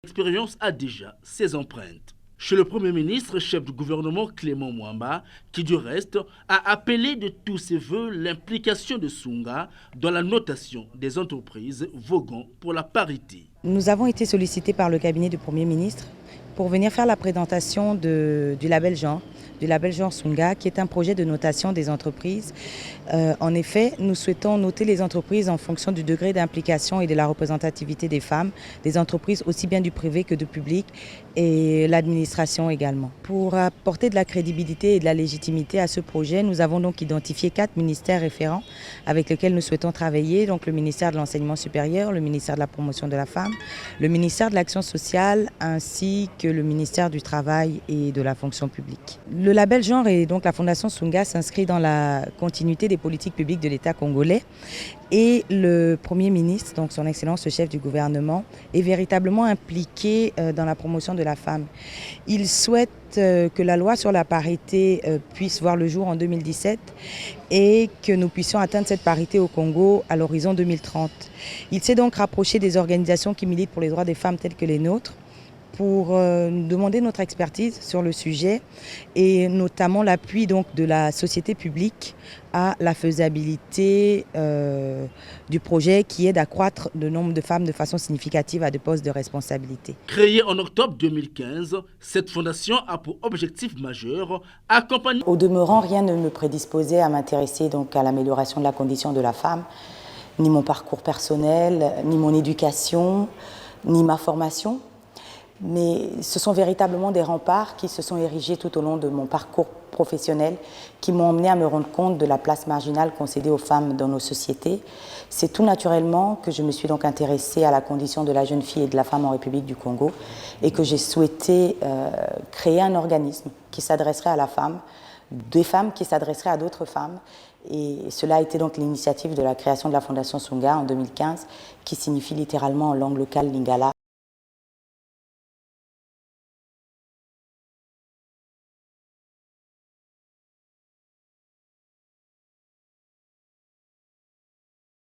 L'expérience a déjà ses empreintes. Chez le Premier ministre, chef du gouvernement Clément Mwamba, qui du reste a appelé de tous ses voeux l'implication de Sunga dans la notation des entreprises voguant pour la parité. Nous avons été sollicités par le cabinet du Premier ministre pour venir faire la présentation du label genre Sunga, qui est un projet de notation des entreprises. En effet, nous souhaitons noter les entreprises en fonction du degré d'implication et de la représentativité des femmes, des entreprises aussi bien du privé que du public et l'administration également. Pour apporter de la crédibilité et de la légitimité à ce projet, nous avons donc identifié 4 ministères référents avec lesquels nous souhaitons travailler, donc le ministère de l'Enseignement supérieur, le ministère de la Promotion de la Femme, le ministère de l'Action sociale ainsi que le ministère du Travail et de la Fonction publique. Le label genre et donc la Fondation Sunga s'inscrit dans la continuité des politiques publiques de l'État congolais et le Premier ministre, donc son Excellence le chef du gouvernement, est véritablement impliqué dans la promotion de la femme. Il souhaite que la loi sur la parité puisse voir le jour en 2017 et que nous puissions atteindre cette parité au Congo à l'horizon 2030. Il s'est donc rapproché des organisations qui militent pour les droits des femmes telles que les nôtres pour nous demander notre expertise sur le sujet et notamment l'appui donc de la société publique à la faisabilité du projet qui est d'accroître le nombre de femmes de façon significative à des postes de responsabilité. Créée en octobre 2015, cette fondation a pour objectif majeur accompagner... Au demeurant, rien ne me prédisposait à m'intéresser donc à l'amélioration de la condition de la femme, ni mon parcours personnel, ni mon éducation, ni ma formation. Mais ce sont véritablement des remparts qui se sont érigés tout au long de mon parcours professionnel, qui m'ont emmené à me rendre compte de la place marginale concédée aux femmes dans nos sociétés. C'est tout naturellement que je me suis donc intéressée à la condition de la jeune fille et de la femme en République du Congo et que j'ai souhaité créer un organisme qui s'adresserait à la femme, des femmes qui s'adresseraient à d'autres femmes. Et cela a été donc l'initiative de la création de la Fondation Sunga en 2015, qui signifie littéralement en langue locale Lingala,